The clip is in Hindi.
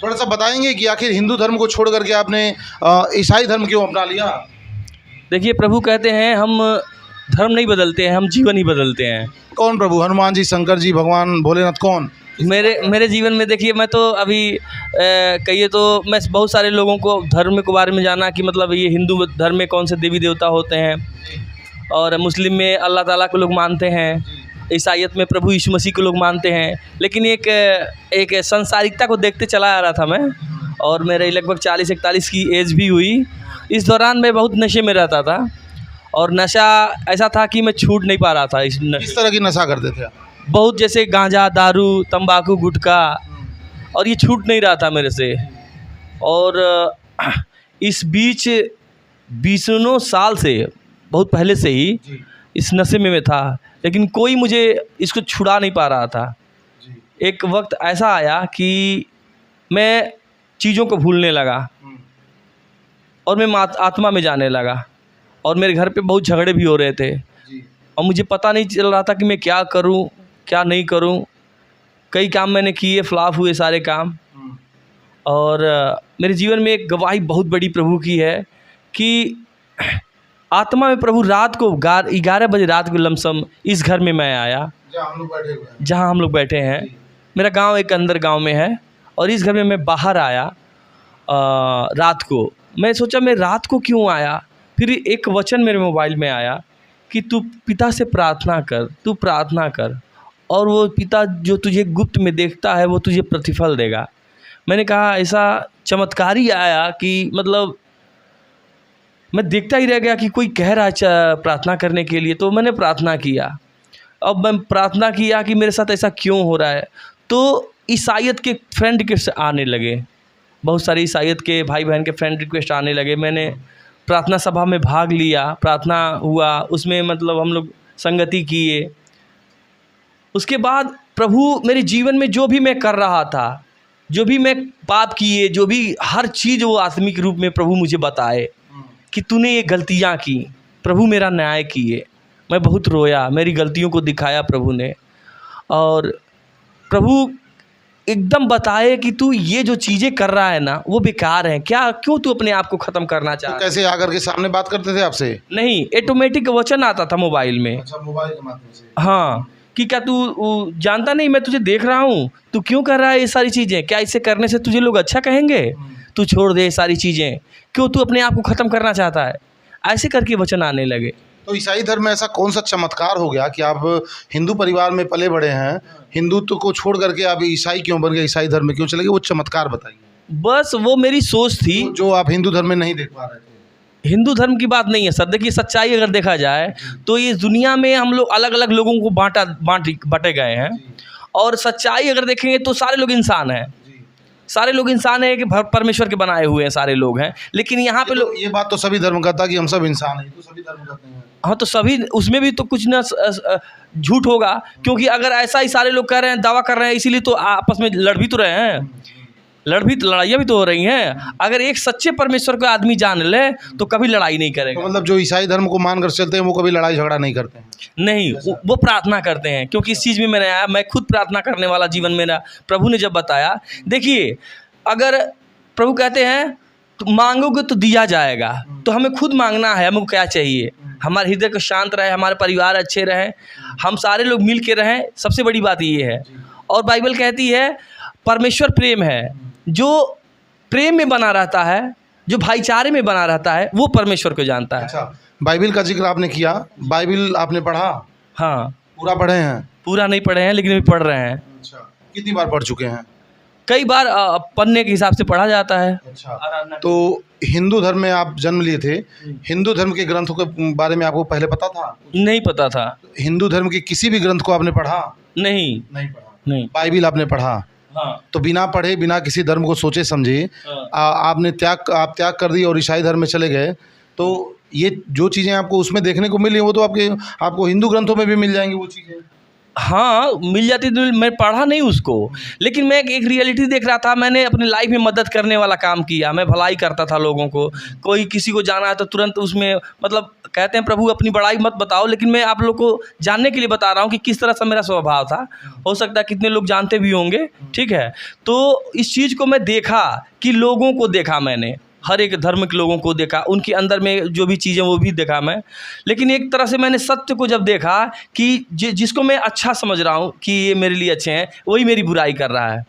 थोड़ा सा बताएंगे कि आखिर हिंदू धर्म को छोड़ करके आपने ईसाई धर्म क्यों अपना लिया? देखिए, प्रभु कहते हैं हम धर्म नहीं बदलते हैं, हम जीवन ही बदलते हैं। कौन प्रभु? हनुमान जी, शंकर जी, भगवान भोलेनाथ, कौन? मेरे जीवन में देखिए, मैं तो अभी कहिए तो मैं बहुत सारे लोगों को धर्म के बारे में जाना कि मतलब ये हिंदू धर्म में कौन से देवी देवता होते हैं, और मुस्लिम में अल्लाह ताला को लोग मानते हैं, ईसाईयत में प्रभु यीशु मसीह को लोग मानते हैं। लेकिन एक सांसारिकता को देखते चला आ रहा था मैं, और मेरे लगभग 40-41 की एज भी हुई। इस दौरान मैं बहुत नशे में रहता था, और नशा ऐसा था कि मैं छूट नहीं पा रहा था। किस तरह की नशा करते थे आप? बहुत, जैसे गांजा, दारू, तंबाकू, गुटखा, और ये छूट नहीं रहा था मेरे से। और इस बीच 20 साल से, बहुत पहले से ही इस नशे में मैं था, लेकिन कोई मुझे इसको छुड़ा नहीं पा रहा था। एक वक्त ऐसा आया कि मैं चीज़ों को भूलने लगा, और मैं आत्मा में जाने लगा, और मेरे घर पे बहुत झगड़े भी हो रहे थे, और मुझे पता नहीं चल रहा था कि मैं क्या करूं, क्या नहीं करूं। कई काम मैंने किए, फ्लॉप हुए सारे काम। और मेरे जीवन में एक गवाही बहुत बड़ी प्रभु की है कि आत्मा में प्रभु रात को 11 बजे रात को लमसम इस घर में मैं आया जहाँ हम लोग बैठे हैं। मेरा गांव एक अंदर गांव में है, और इस घर में मैं बाहर आया रात को। मैं सोचा मैं रात को क्यों आया। फिर एक वचन मेरे मोबाइल में आया कि तू पिता से प्रार्थना कर, तू प्रार्थना कर, और वो पिता जो तुझे गुप्त में देखता है वो तुझे प्रतिफल देगा। मैंने कहा, ऐसा चमत्कार ही आया कि मतलब मैं देखता ही रह गया कि कोई कह रहा है प्रार्थना करने के लिए। तो मैंने प्रार्थना किया। अब मैं प्रार्थना किया कि मेरे साथ ऐसा क्यों हो रहा है। तो ईसाईयत के फ्रेंड रिक्वेस्ट आने लगे, बहुत सारे ईसाईयत के भाई बहन के फ्रेंड रिक्वेस्ट आने लगे। मैंने प्रार्थना सभा में भाग लिया, प्रार्थना हुआ, उसमें मतलब हम लोग संगति किए। उसके बाद प्रभु मेरे जीवन में जो भी मैं कर रहा था, जो भी मैं पाप किए, जो भी हर चीज़ वो आत्मिक रूप में प्रभु मुझे बताए कि तूने ये गलतियाँ की। प्रभु मेरा न्याय किए। मैं बहुत रोया, मेरी गलतियों को दिखाया प्रभु ने, और प्रभु एकदम बताए कि तू ये जो चीज़ें कर रहा है ना वो बेकार है। क्या, क्यों तू अपने आप को ख़त्म करना चाहता है? कैसे आकर के सामने बात करते थे आपसे? नहीं, ऑटोमेटिक वचन आता था मोबाइल में। अच्छा, मोबाइल के माध्यम से। हाँ, कि क्या तू जानता नहीं, मैं तुझे देख रहा हूँ, तू क्यों कर रहा है ये सारी चीज़ें? क्या इससे करने से तुझे लोग अच्छा कहेंगे? तू छोड़ दे ये सारी चीज़ें, क्यों तू अपने आप को ख़त्म करना चाहता है? ऐसे करके वचन आने लगे। तो ईसाई धर्म में ऐसा कौन सा चमत्कार हो गया कि आप हिंदू परिवार में पले बड़े हैं, हिंदुत्व को छोड़ करके आप ईसाई क्यों बन गए, ईसाई धर्म में क्यों चले गए? वो चमत्कार बताइए। बस वो मेरी सोच थी जो आप हिंदू धर्म में नहीं देख पा रहे थे। हिंदू धर्म की बात नहीं है सर। देखिए, सच्चाई अगर देखा जाए तो ये दुनिया में हम लोग अलग अलग लोगों को बांटे गए हैं, और सच्चाई अगर देखेंगे तो सारे लोग इंसान हैं। सारे लोग इंसान हैं कि परमेश्वर के बनाए हुए हैं, सारे लोग हैं। लेकिन यहाँ पे लोग, ये बात तो सभी धर्म कहता कि हम सब इंसान हैं, तो सभी धर्म कहते हैं। हाँ, तो सभी, उसमें भी तो कुछ ना झूठ होगा, क्योंकि अगर ऐसा ही सारे लोग कह रहे हैं, दावा कर रहे हैं, इसीलिए तो आपस में लड़ भी तो रहे हैं, लड़ाइयाँ भी तो हो रही हैं। अगर एक सच्चे परमेश्वर को आदमी जान ले तो कभी लड़ाई नहीं करेगा। तो मतलब जो ईसाई धर्म को मानकर चलते हैं वो कभी लड़ाई झगड़ा नहीं करते हैं? नहीं, वो प्रार्थना करते हैं, क्योंकि इस चीज़ में मैंने आया, मैं खुद प्रार्थना करने वाला जीवन मेरा प्रभु ने जब बताया। देखिए, अगर प्रभु कहते हैं तो मांगोगे तो दिया जाएगा, तो हमें खुद मांगना है हमको क्या चाहिए। हमारे हृदय को शांत रहे, हमारे परिवार अच्छे रहें, हम सारे लोग मिल के रहें, सबसे बड़ी बात ये है। और बाइबल कहती है परमेश्वर प्रेम है, जो प्रेम में बना रहता है, जो भाईचारे में बना रहता है, वो परमेश्वर को जानता है। अच्छा, बाइबिल का जिक्र आपने किया, बाइबिल आपने पढ़ा? हाँ। पूरा पढ़े हैं? पूरा नहीं पढ़े हैं, लेकिन अभी पढ़ रहे हैं। अच्छा, कितनी बार पढ़ चुके हैं? कई बार पढ़ने के हिसाब से पढ़ा जाता है। अच्छा, तो हिंदू धर्म में आप जन्म लिए थे, हिंदू धर्म के ग्रंथों के बारे में आपको पहले पता था? नहीं पता था। हिंदू धर्म के किसी भी ग्रंथ को आपने पढ़ा? नहीं पढ़ा। नहीं। बाइबिल आपने पढ़ा? हाँ। तो बिना पढ़े, बिना किसी धर्म को सोचे समझे आपने त्याग कर दी और ईसाई धर्म में चले गए। तो ये जो चीज़ें आपको उसमें देखने को मिली वो तो आपको हिंदू ग्रंथों में भी मिल जाएंगी वो चीज़ें। हाँ, मिल जाती तो मैं पढ़ा नहीं उसको, लेकिन मैं एक रियलिटी देख रहा था। मैंने अपनी लाइफ में मदद करने वाला काम किया, मैं भलाई करता था लोगों को। कोई किसी को जाना है तो तुरंत उसमें मतलब कहते हैं प्रभु अपनी बड़ाई मत बताओ, लेकिन मैं आप लोग को जानने के लिए बता रहा हूँ कि किस तरह से मेरा स्वभाव था। हो सकता है कितने लोग जानते भी होंगे, ठीक है। तो इस चीज़ को मैं देखा कि लोगों को देखा मैंने, हर एक धर्म के लोगों को देखा, उनके अंदर में जो भी चीज़ें वो भी देखा मैं। लेकिन एक तरह से मैंने सत्य को जब देखा कि जिसको मैं अच्छा समझ रहा हूँ कि ये मेरे लिए अच्छे हैं, वही मेरी बुराई कर रहा है।